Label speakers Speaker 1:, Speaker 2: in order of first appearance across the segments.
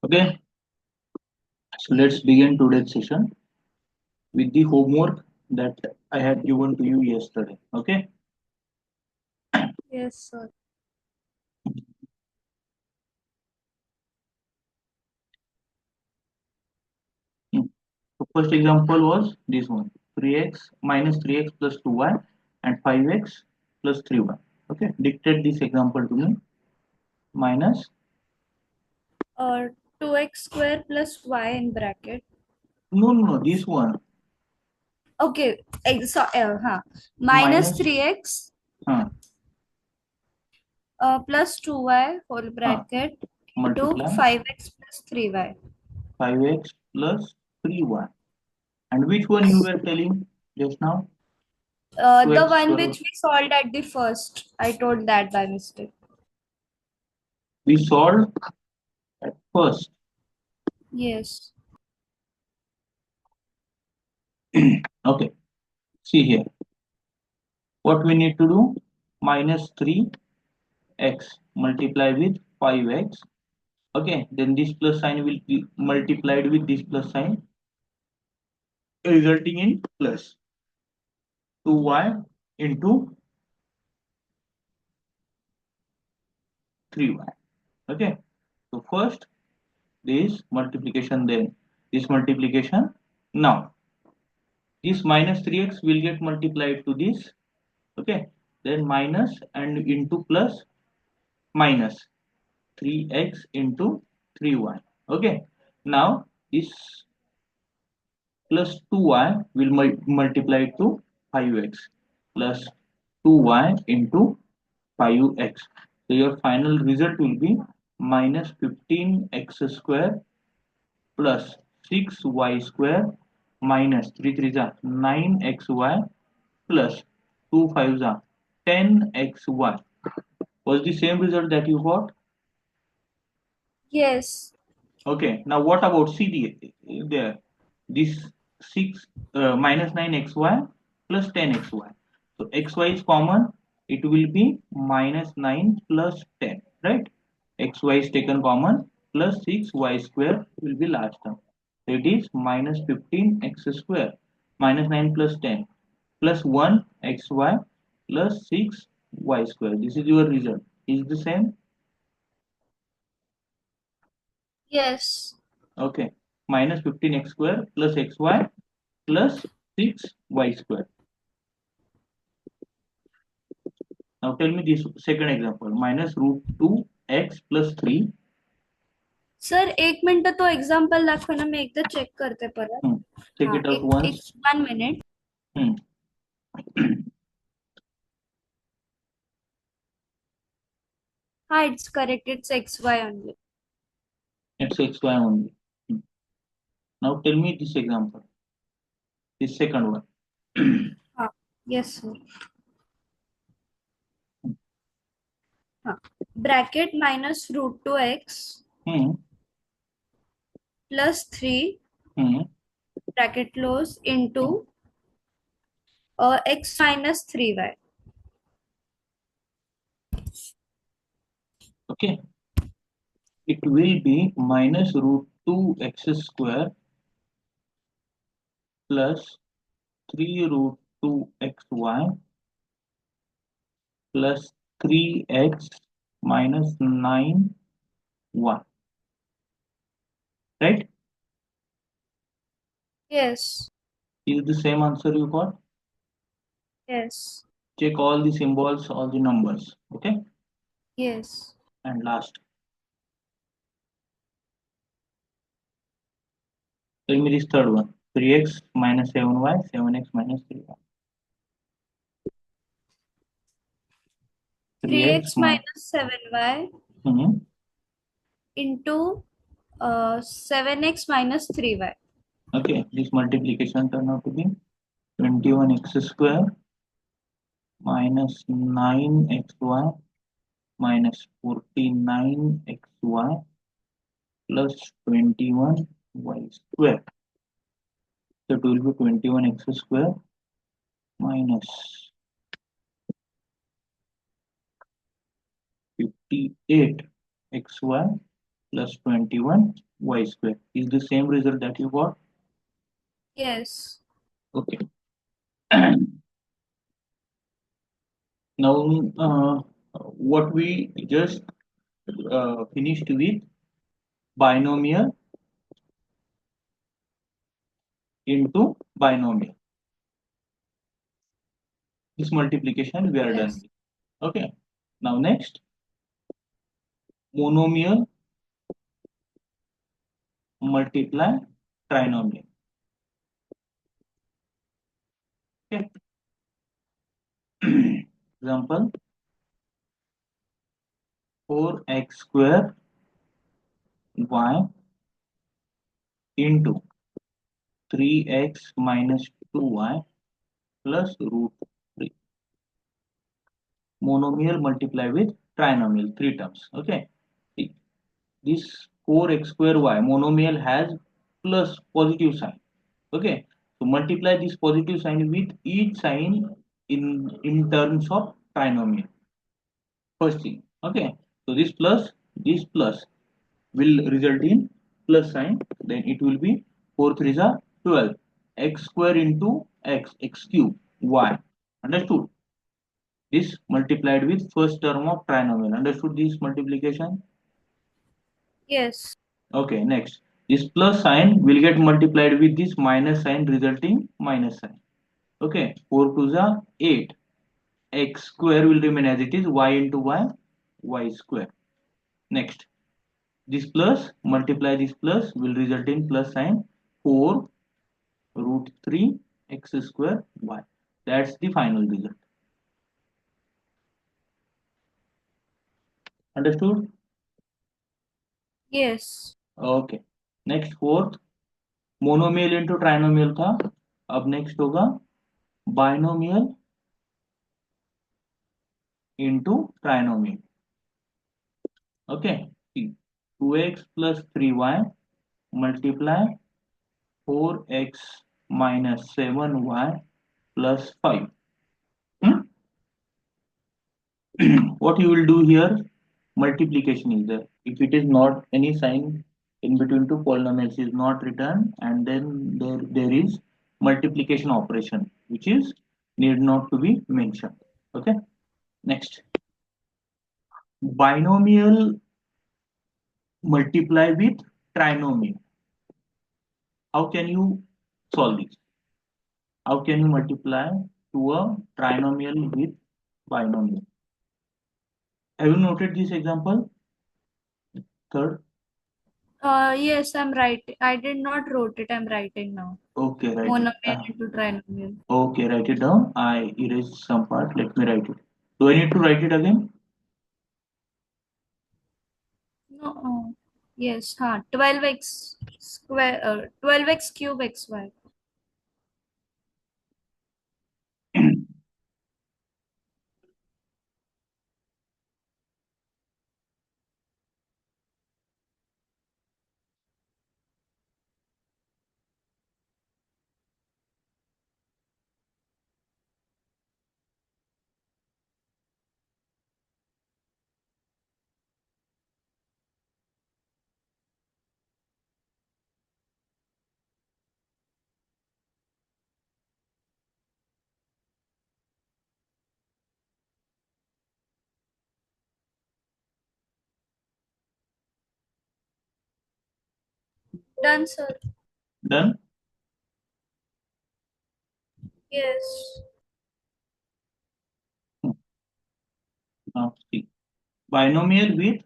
Speaker 1: Okay, so let's begin today's session with the homework that I had given to you yesterday. Okay,
Speaker 2: Yes, sir.
Speaker 1: Hmm. So first example was this one: 3x minus 3x plus 2y and 5x plus 3y. Okay, dictate this example to me. Minus,
Speaker 2: Uh, 2x square plus y in bracket.
Speaker 1: no, this one.
Speaker 2: Okay, minus
Speaker 1: Minus,
Speaker 2: 3x
Speaker 1: huh,
Speaker 2: plus 2y whole
Speaker 1: huh,
Speaker 2: bracket into
Speaker 1: multiply
Speaker 2: 5x plus 3y.
Speaker 1: 5x plus 3y. And which one you were telling just now?
Speaker 2: The
Speaker 1: 2x
Speaker 2: one
Speaker 1: square.
Speaker 2: which we solved at the first. I told that by mistake.
Speaker 1: We solved at first.
Speaker 2: Yes.
Speaker 1: Okay, see here. What we need to do? Minus 3x multiply with 5x. Okay, then this plus sign will be multiplied with this plus sign, resulting in plus 2y into 3y. Okay, so first this multiplication, then this multiplication. Now this minus 3x will get multiplied to this. Okay, then minus and into plus minus 3x into 3y. Okay, now this plus 2y will multiply to 5x plus 2y into 5x. So your final result will be minus 15x square plus 6y square minus 3 3 are 9xy plus 2 5 are 10xy. Was the same result that you got?
Speaker 2: Yes.
Speaker 1: Okay, now what about CD there? This 6 minus 9xy plus 10xy. So xy is common, it will be minus 9 plus 10, right? Xy is taken common plus 6y square will be last term. So it is minus 15x square minus 9 plus 10 plus 1 xy plus 6y square. This is your result. Is the same?
Speaker 2: Yes.
Speaker 1: Okay, minus 15x square plus xy plus 6y square. Now tell me this second example, minus root 2x plus 3.
Speaker 2: Sir एक minute तो example दाखव ना मी एकदा check करते परत.
Speaker 1: Check
Speaker 2: हा
Speaker 1: it out
Speaker 2: एक एक
Speaker 1: once.
Speaker 2: 1 minute.
Speaker 1: Hmm.
Speaker 2: हा it's correct. It's XY only.
Speaker 1: It's xy only. Hmm. Now tell me this example, this second one.
Speaker 2: हा. Yes, sir. हा. Bracket minus root 2x
Speaker 1: Hmm.
Speaker 2: plus 3
Speaker 1: Hmm.
Speaker 2: bracket close into x minus 3y.
Speaker 1: Okay, it will be minus root 2x square plus 3 root 2xy plus 3x minus 9y, right?
Speaker 2: Yes.
Speaker 1: Is the same answer you got?
Speaker 2: Yes.
Speaker 1: Check all the symbols, all the numbers. Okay,
Speaker 2: Yes.
Speaker 1: and last, tell me this third one, 3x minus 7y, 7x minus 3y. 3x
Speaker 2: 3x minus 7y
Speaker 1: hmm,
Speaker 2: into 7x minus 3y.
Speaker 1: okay, this multiplication turn out to be 21x square minus 9xy minus 49xy plus 21y square. So it will be 21x square minus 58xy plus 21y y square. Is the same result that you got?
Speaker 2: Yes.
Speaker 1: Okay. Now, what we just finished with binomial into binomial. This multiplication we are done
Speaker 2: Yes.
Speaker 1: with. Okay. Now next, monomial multiply trinomial. Okay. Example, 4x square y into 3x minus 2y plus root 3. Monomial multiply with trinomial, three terms. Okay. See, this 4x square y monomial has plus positive sign. Okay. So multiply this positive sign with each sign in terms of trinomial. First thing. Okay. So this plus will result in plus sign. Then it will be 4 3 are 12. X square into x cube, y. Understood? This multiplied with first term of trinomial. Understood this multiplication?
Speaker 2: Yes.
Speaker 1: Okay, next. This plus sign will get multiplied with this minus sign resulting minus sign. Okay, 4 to the 8. X square will remain as it is, y into y square. Next, this plus multiply this plus will result in plus sign 4 root 3 x square y. That's the final result. Understood?
Speaker 2: Yes.
Speaker 1: Okay. Next, fourth, monomial into trinomial था. अब next होगा binomial into trinomial. Okay. 2x plus 3y multiply 4x minus 7y plus 5. Hmm? What you will do here, multiplication is there. If it is not any sign in between two polynomials is not written, and then there is multiplication operation which is need not to be mentioned. Okay. Next, binomial multiply with trinomial. How can you solve this? How can you multiply to a trinomial with binomial? Have you noted this example? Third.
Speaker 2: Yes, I'm writing. I did not wrote it. I'm writing now.
Speaker 1: Okay, write it.
Speaker 2: Monomial into trinomial.
Speaker 1: Okay, write it down. I erased some part. Let me write it. Do I need to write it again?
Speaker 2: No. Yes. 12x square. 12x cube xy. Done, sir.
Speaker 1: Done?
Speaker 2: Yes.
Speaker 1: Now see. Binomial with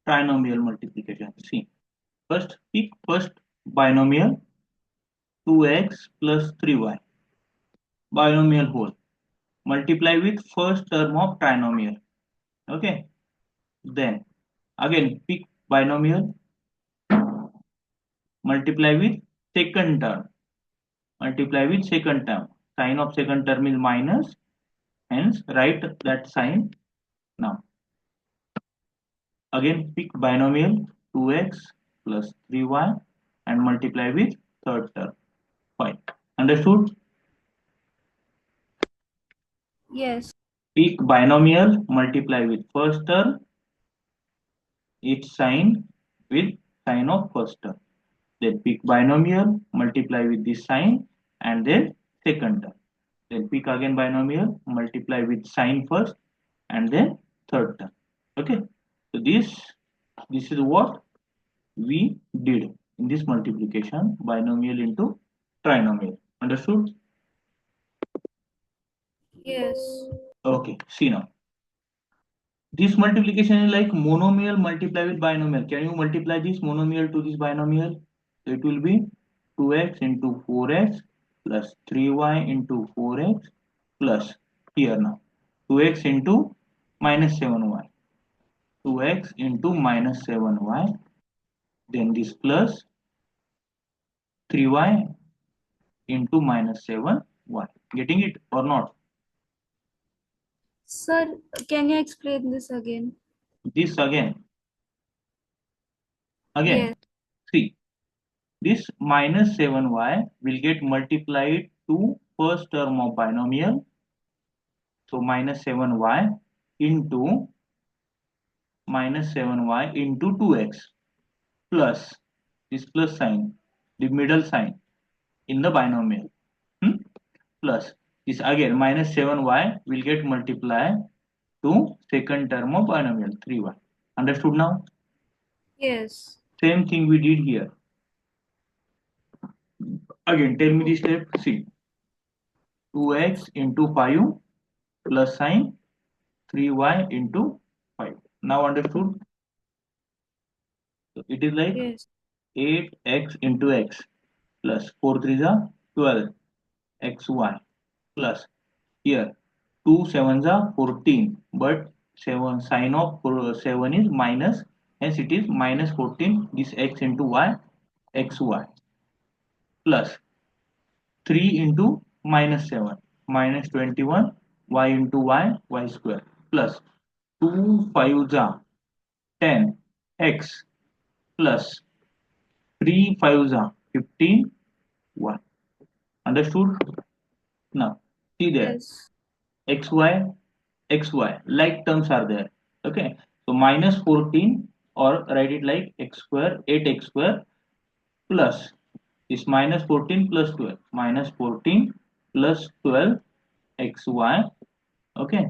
Speaker 1: trinomial multiplication. See. First, pick first binomial 2x plus 3y. Binomial whole. Multiply with first term of trinomial. Okay. Then again pick binomial, multiply with second term. Multiply with second term. Sign of second term is minus. Hence write that sign now. Again pick binomial 2x plus 3y and multiply with third term 5. Understood?
Speaker 2: Yes.
Speaker 1: Pick binomial, multiply with first term, its sign with sign of first term. Then pick binomial, multiply with this sign, and then second term. Then pick again binomial, multiply with sign first, and then third term. Okay. So this is what we did in this multiplication, binomial into trinomial. Understood?
Speaker 2: Yes.
Speaker 1: Okay. See now. This multiplication is like monomial multiply with binomial. Can you multiply this monomial to this binomial? So it will be 2x into 4x plus 3y into 4x plus here now 2x into minus 7y. 2x into minus 7y, then this plus 3y into minus 7y. Getting it or not?
Speaker 2: Sir, can you explain this again?
Speaker 1: This again
Speaker 2: Yes.
Speaker 1: 3. This minus 7y will get multiplied to first term of binomial. So minus 7y into minus 7y into 2x plus this plus sign, the middle sign in the binomial. Hmm? Plus this again minus 7y will get multiplied to second term of binomial 3y. Understood now?
Speaker 2: Yes.
Speaker 1: Same thing we did here. Again, tell me the
Speaker 2: Okay.
Speaker 1: step. See, 2x into 5 plus sign 3y into 5. Now understood? So it is like
Speaker 2: Yes.
Speaker 1: 8x into x plus 4 3 are 12 xy plus here 2 7s are 14, but 7 sign of 7 is minus, hence it is minus 14 this x into y xy plus 3 into minus 7 minus 21 y into y square plus 2 5s are 10 x plus 3 5s are 15 y. Understood? Now see there
Speaker 2: Yes.
Speaker 1: xy xy like terms are there. Okay, so minus 14 or write it like x square 8x square plus is minus 14 plus 12 minus 14 plus 12 xy. Okay,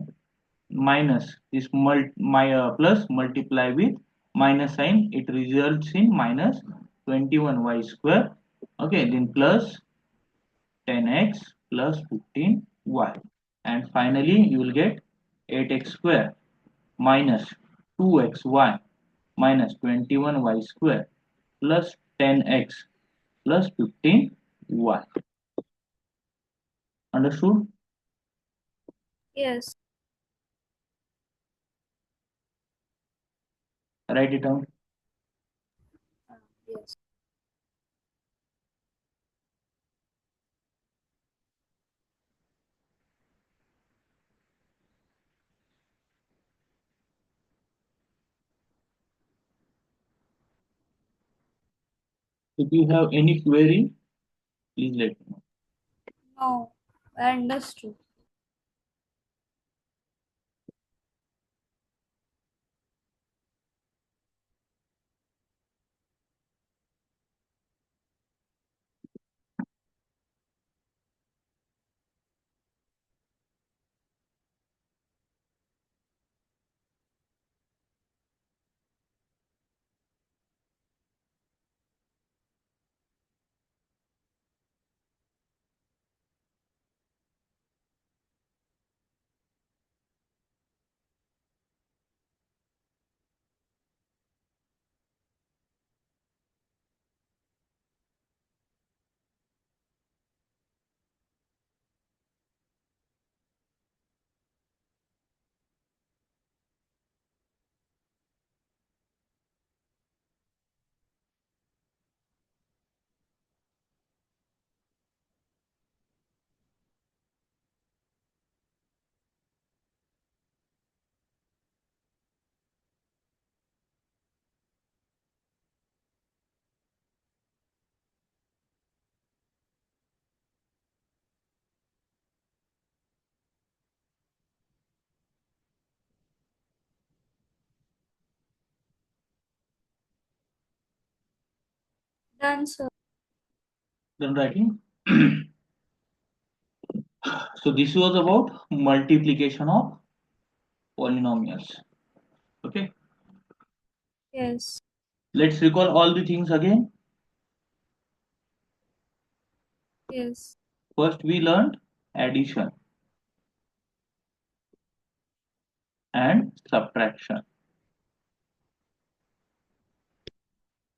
Speaker 1: minus this plus multiply with minus sign, it results in minus 21 y square. Okay, then plus 10x plus 15y, and finally you will get 8x square minus 2xy minus 21y square plus 10x plus 15y. Understood?
Speaker 2: Yes.
Speaker 1: Write it down.
Speaker 2: Yes.
Speaker 1: If you have any query, please let me know.
Speaker 2: No, I understood. Done, sir.
Speaker 1: Done writing. So this was about multiplication of polynomials. Okay.
Speaker 2: Yes.
Speaker 1: Let's recall all the things again.
Speaker 2: Yes.
Speaker 1: First we learned addition and subtraction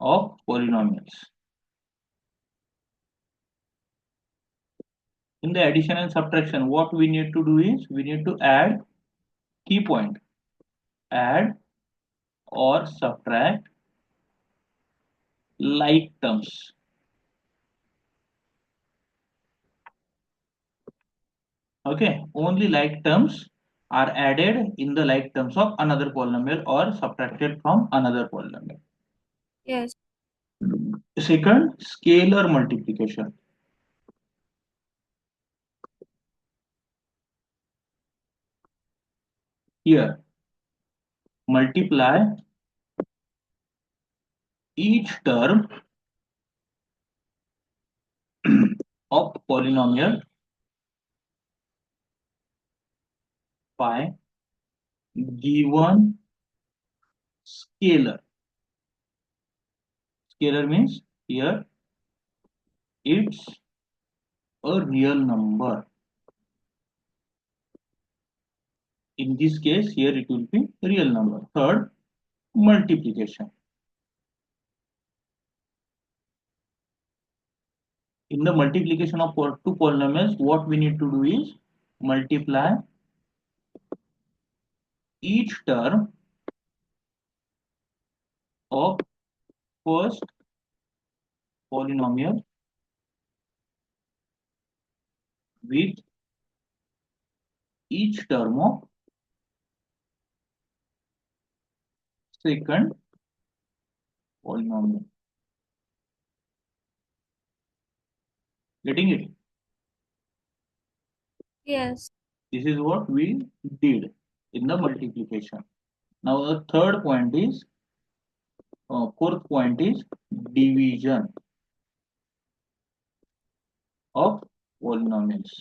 Speaker 1: of polynomials. In the addition and subtraction, what we need to do is we need to add, key point, add or subtract like terms. Okay, only like terms are added in the like terms of another polynomial or subtracted from another polynomial.
Speaker 2: Yes.
Speaker 1: Second, scalar multiplication. Here, multiply each term of polynomial by given scalar. Scalar means here it's a real number. In this case, here it will be real number. Third, multiplication. In the multiplication of two polynomials, what we need to do is multiply each term of first polynomial with each term of second polynomial. Getting it?
Speaker 2: Yes.
Speaker 1: This is what we did in the multiplication. Now the third point is, fourth point is division of polynomials.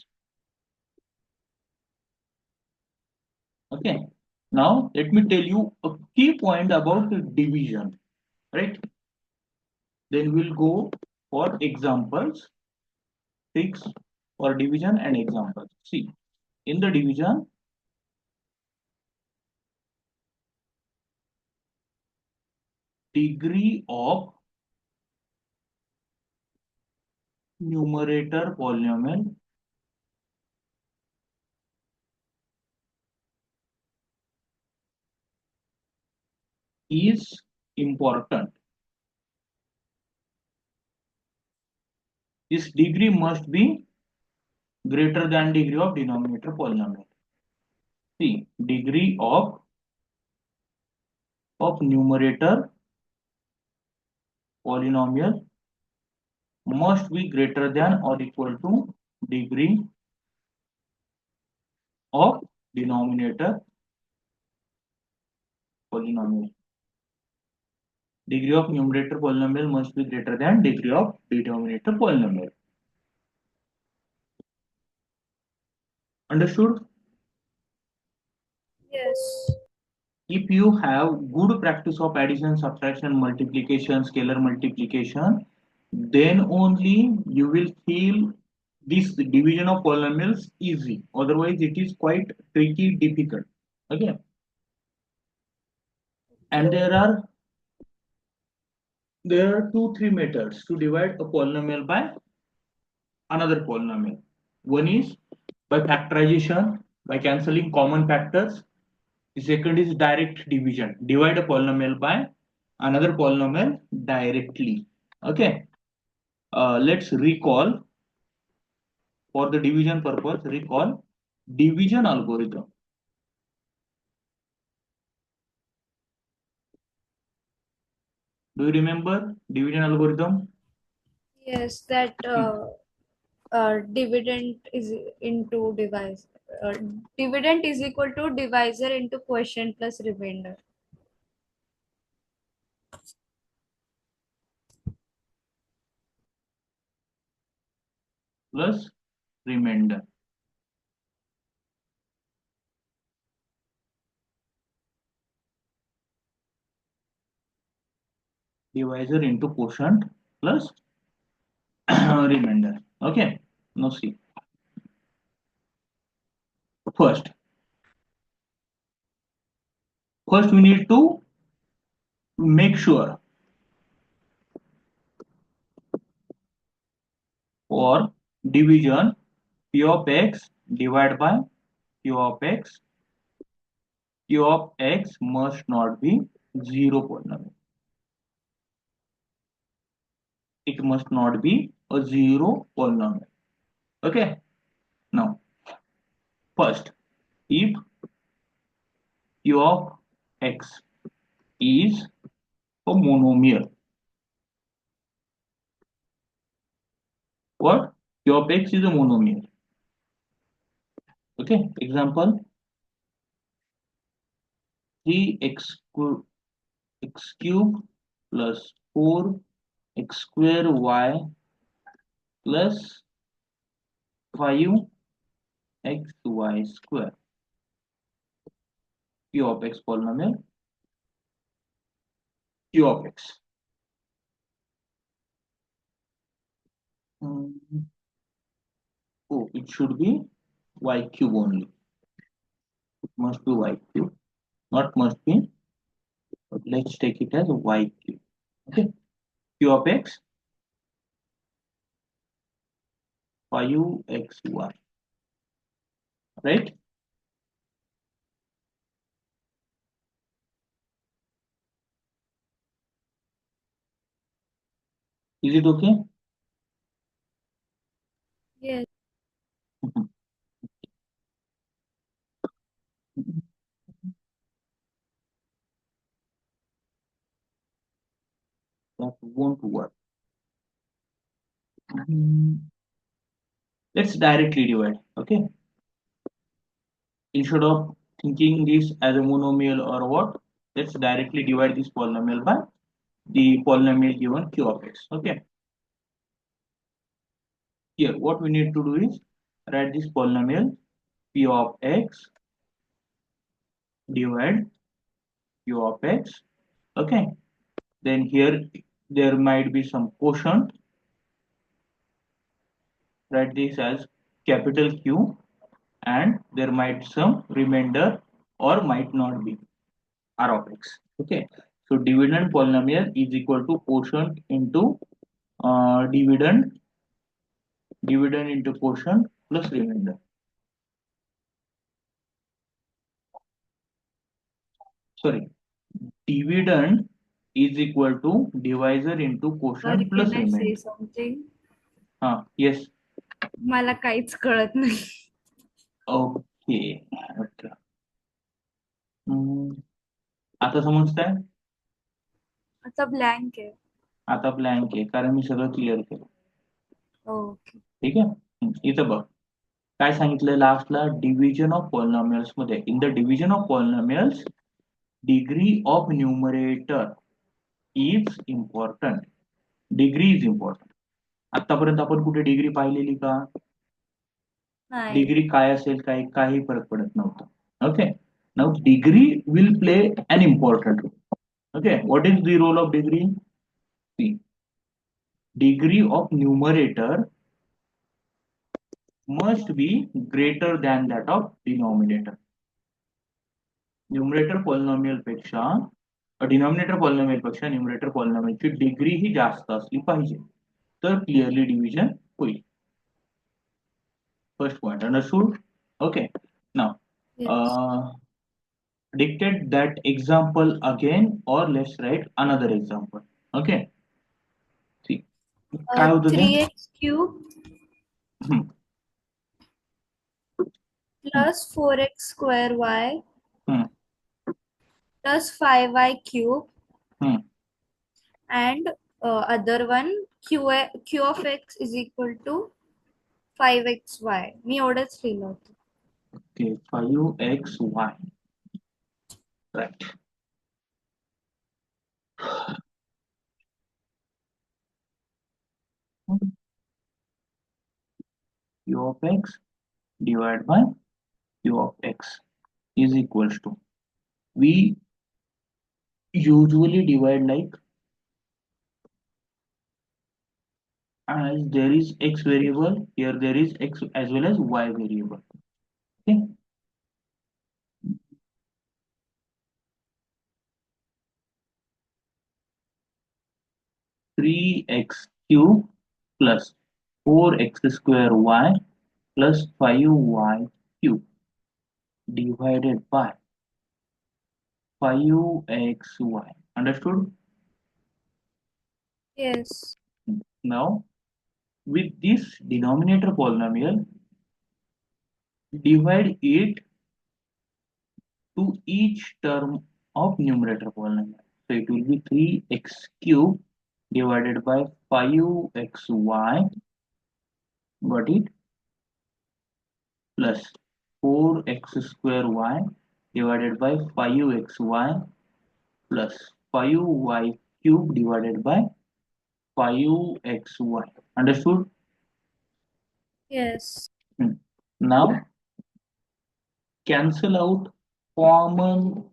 Speaker 1: Okay. Now let me tell you a key point about the division, right? Then we'll go for examples, fix for division and examples. See, in the division, degree of numerator polynomial is important. This degree must be greater than degree of denominator polynomial. See, degree of numerator polynomial must be greater than or equal to degree of denominator polynomial. Degree of numerator polynomial must be greater than degree of denominator polynomial. Understood?
Speaker 2: Yes.
Speaker 1: If you have good practice of addition, subtraction, multiplication, scalar multiplication, then only you will feel this division of polynomials easy. Otherwise, it is quite tricky, difficult. Okay. And there are three methods to divide a polynomial by another polynomial. One is by factorization, by cancelling common factors. The second is direct division. Divide a polynomial by another polynomial directly. Okay. Let's recall, for the division purpose, recall division algorithm. Do you remember division algorithm?
Speaker 2: Yes. That dividend is into divisor. Dividend is equal to divisor into quotient plus remainder.
Speaker 1: plus remainder. Divisor into quotient plus remainder. Okay. Now see. First, first we need to make sure for division p of x divided by q of x, q of x must not be zero polynomial. It must not be a zero polynomial. Okay. Now, first, if q of x is a monomial, what? Q of x is a monomial. Okay. Example: 3x x cube plus 4x square y plus 5xy square. Q of x polynomial. Q of x. Hmm. Oh, it should be y cube only. It must be y cube. Not must be, but let's take it as y cube. Okay. Q of x 5xy. Right? Is it okay?
Speaker 2: Yes.
Speaker 1: That won't work. Hmm. Let's directly divide. Okay. Instead of thinking this as a monomial or what, let's directly divide this polynomial by the polynomial given q of x. Okay. Here, what we need to do is write this polynomial p of x divide q of x. Okay. Then here there might be some quotient. Write this as capital Q, and there might some remainder or might not be r of x. Okay. So dividend polynomial is equal to quotient into dividend into quotient plus remainder. Sorry, dividend is equal to divisor into
Speaker 2: Sorry,
Speaker 1: quotient
Speaker 2: can
Speaker 1: plus
Speaker 2: I say
Speaker 1: remainder.
Speaker 2: something?
Speaker 1: Yes.
Speaker 2: मला काहीच कळत नाही.
Speaker 1: Okay. Okay. हम्म, आता समजतंय?
Speaker 2: आता blank आहे.
Speaker 1: आता blank आहे कारण मी सगळं क्लिअर केलं.
Speaker 2: ओके.
Speaker 1: ठीक आहे. इथं बघ काय सांगितलं लास्टला डिव्हिजन ऑफ पॉलिनॉमियल्स मध्ये in the division of polynomials degree of numerator is important. Degree is important. आतापर्यंत आपण कुठे डिग्री पाहिलेली का?
Speaker 2: नाही.
Speaker 1: डिग्री काय असेल काय काही फरक पडत नव्हता. Okay. Now degree will play an important role. Okay, what is the role of degree? See, degree of numerator must be greater than that of denominator. Numerator polynomial पेक्षा डिनॉमिनेटर पॉलिनॉमियल पेक्षा numerator पॉलिनॉमियलची degree ही जास्त असली पाहिजे तर clearly division होईल. First point understood. Okay. Now
Speaker 2: Yes.
Speaker 1: dictate that example again or let's write another example. Okay. See, काय होतं ते?
Speaker 2: 3x cube
Speaker 1: hmm, hmm,
Speaker 2: plus 4x square y
Speaker 1: hmm,
Speaker 2: plus 5y cube
Speaker 1: hmm.
Speaker 2: and other one q of x is equal to 5xy. मी एवढंच लिहिलं होतं.
Speaker 1: Okay, 5xy. Right. q of x divided by q of x is equals to, we usually divide like, as there is x variable, here there is x as well as y variable. Okay, 3x cube plus 4x square y plus 5y cube divided by 5xy. Understood?
Speaker 2: Yes.
Speaker 1: Now, with this denominator polynomial, divide it to each term of numerator polynomial. So it will be 3x cube divided by 5xy, got it, plus 4x square y divided by 5xy plus 5y cube divided by 5xy. Understood?
Speaker 2: Yes.
Speaker 1: Hmm. Now cancel out common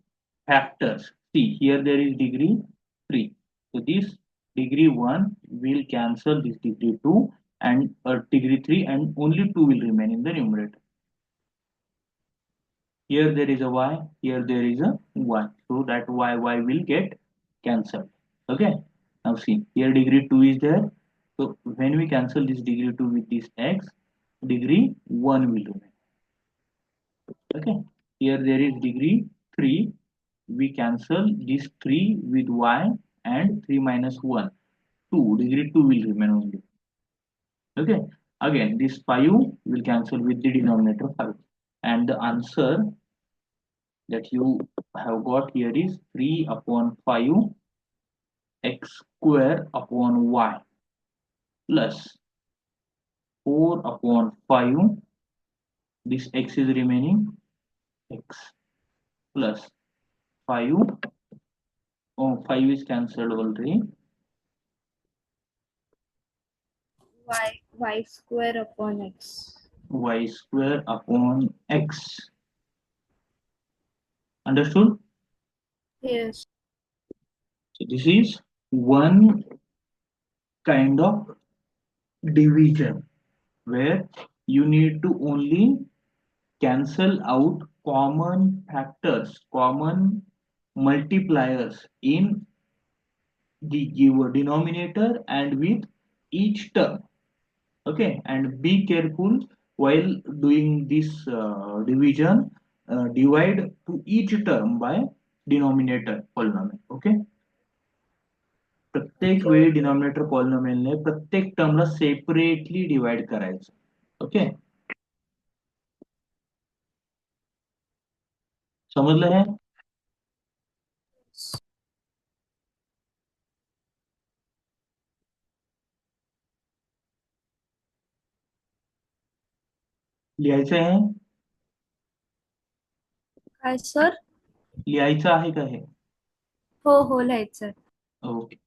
Speaker 1: factors. See, here there is degree 3. So this degree 1 will cancel this degree 2 and degree 3, and only 2 will remain in the numerator. Here there is a y, here there is a y. So that y will get cancelled. Okay. Now see, here degree 2 is there. So when we cancel this degree 2 with this x, degree 1 will remain. Okay. Here there is degree 3. We cancel this 3 with y, and 3 minus 1, 2. Degree 2 will remain only. Okay. Again, this 5 will cancel with the denominator 5. And the answer that you have got here is 3 upon 5 x square upon y plus 4 upon 5, this x is remaining, x plus 5, oh 5 is cancelled already,
Speaker 2: Y square upon x.
Speaker 1: y square upon x. Understood?
Speaker 2: Yes.
Speaker 1: So this is one kind of division where you need to only cancel out common factors, common multipliers in the given denominator and with each term. Okay, and be careful while doing this division, divide to each term by denominator polynomial. Okay, प्रत्येक
Speaker 2: Okay.
Speaker 1: वेळी denominator पॉलिनॉमियलने प्रत्येक टर्मला separately divide करायचं. Okay, समजलं है? लिहायचं आहे?
Speaker 2: काय sir?
Speaker 1: लिहायचं आहे का हे?
Speaker 2: हो हो लिहायचं.
Speaker 1: Okay.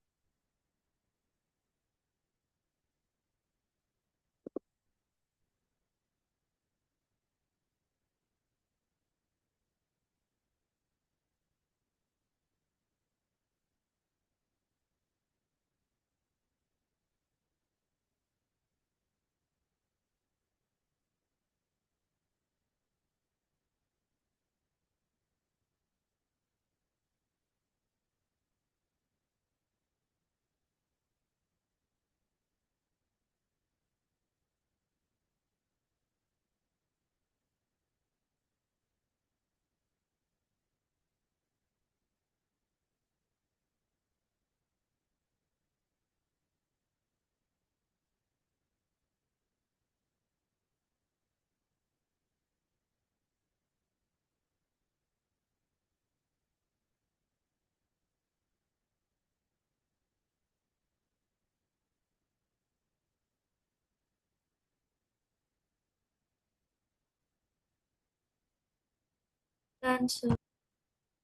Speaker 2: Done, sir.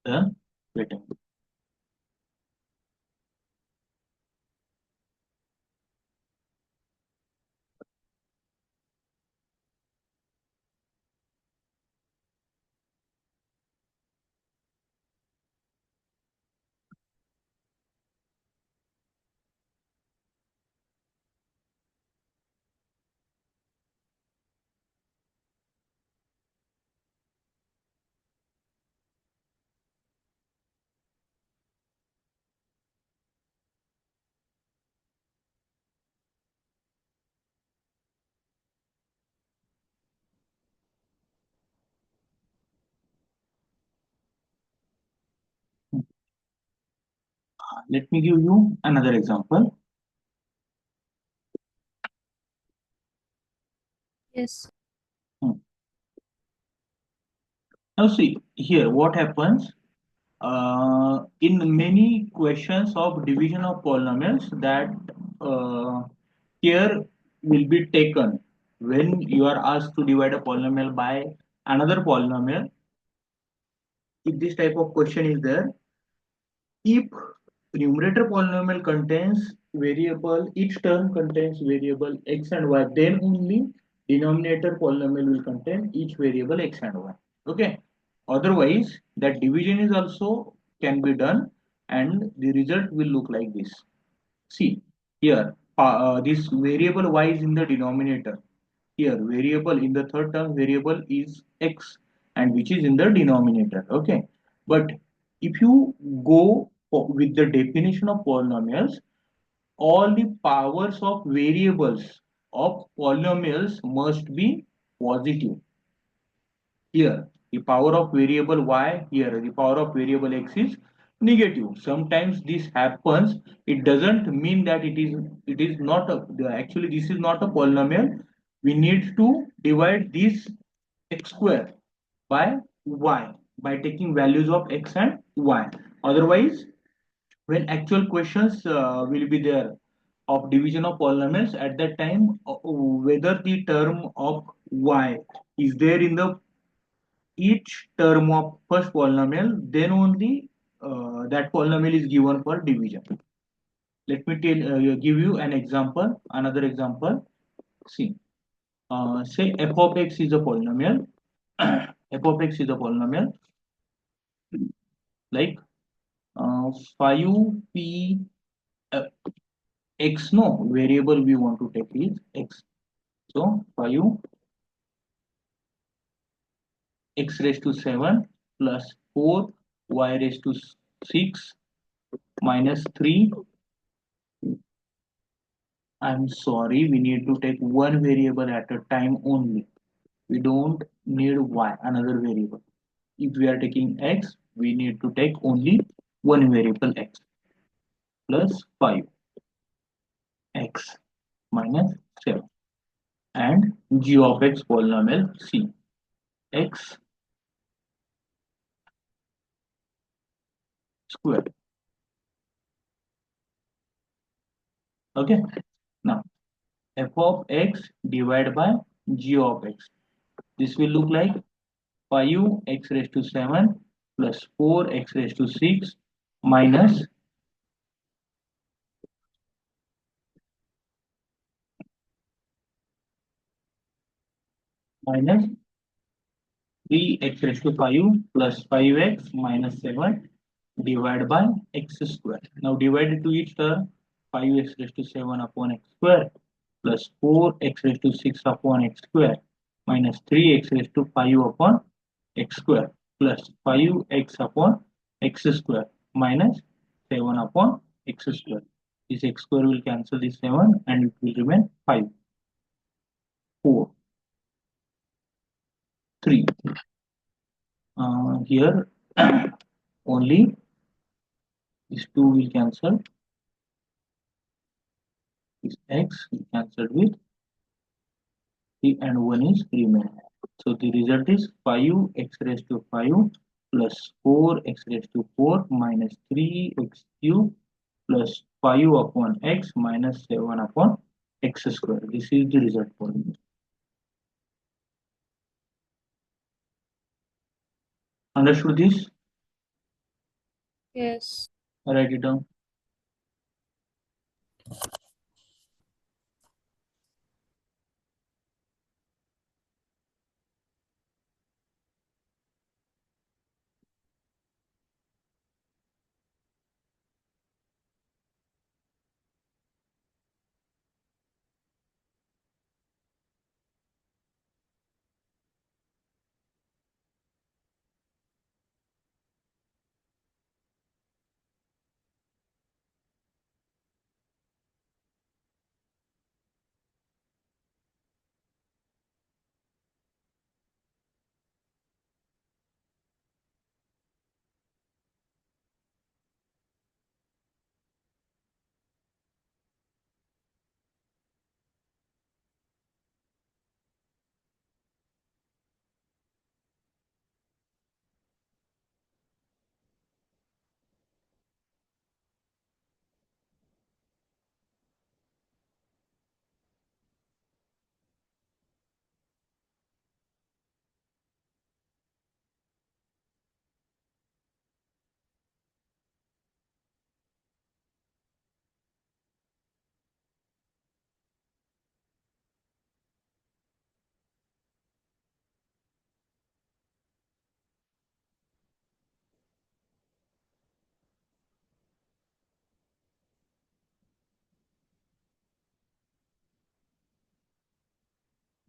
Speaker 1: Done. Wait a minute. Let me give you another example.
Speaker 2: Yes.
Speaker 1: Hmm. Now see here what happens in many questions of division of polynomials that care will be taken when you are asked to divide a polynomial by another polynomial. If this type of question is there, if numerator polynomial contains variable, each term contains variable x and y, then only denominator polynomial will contain each variable x and y. Okay, otherwise that division is also can be done and the result will look like this. See here, this variable y is in the denominator. Here variable in the third term variable is x, and which is in the denominator. Okay, but if you go with the definition of polynomials, all the powers of variables of polynomials must be positive. Here the power of variable y, here the power of variable x is negative. Sometimes this happens. It doesn't mean that it is not a, actually this is not a polynomial. We need to divide this x square by y by taking values of x and y. Otherwise, when actual questions will be there of division of polynomials, at that time whether the term of y is there in the each term of first polynomial, then only that polynomial is given for division. Let me give you an example, another example. See, say f of x is a polynomial. F of x is a polynomial like 5p uh, x, no variable we want to take is x. So 5 x raised to 7 plus 4 y raised to 6 minus 3. I'm sorry, we need to take one variable at a time only. We don't need y, another variable. If we are taking x, we need to take only one variable x plus 5 x minus 7 and g of x polynomial c x square. Okay, now f of x divided by g of x. This will look like 5 x raised to 7 plus 4 x raised to 6 minus minus 3x raised to 5 plus 5x minus 7 divided by x square. Now divided to each term, 5x raised to 7 upon x square plus 4x raised to 6 upon x square minus 3x raised to 5 upon x square plus 5x upon x square minus 7 upon x square. This x square will cancel this 7 and it will remain 5, 4, 3. Here only this 2 will cancel, this x will cancel with 3 and 1 is remaining. So the result is 5x raised to 5 plus 4x raised to 4 minus 3x cube plus 5 upon x minus 7 upon x square. This is the result for me. Understood this?
Speaker 2: Yes.
Speaker 1: Write it down.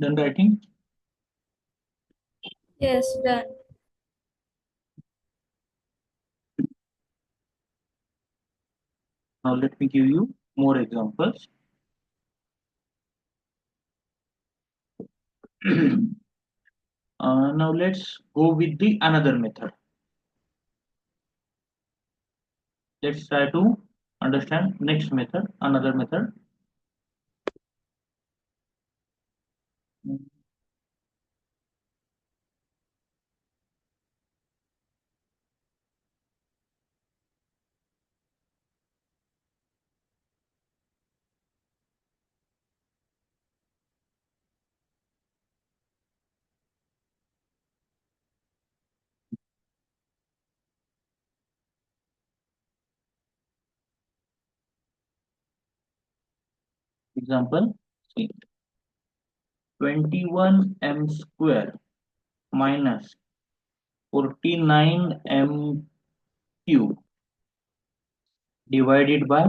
Speaker 1: Done writing?
Speaker 2: Yes, done.
Speaker 1: Now let me give you more examples. Now let's go with the another method. Let's try to understand next method, another method. Example, see, 21m square minus 49m cube divided by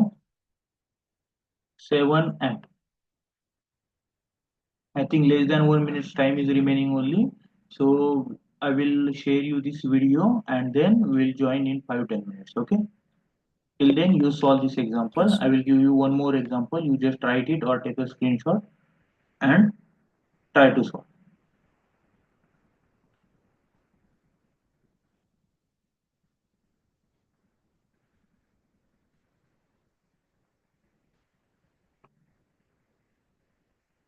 Speaker 1: 7m. I think less than 1 minute's time is remaining only. So I will share you this video and then we'll join in 5-10 minutes. Okay. Till then you solve this
Speaker 2: Okay,
Speaker 1: example. I
Speaker 2: sure.
Speaker 1: will give you one more example. You just write it or take a screenshot and try to solve.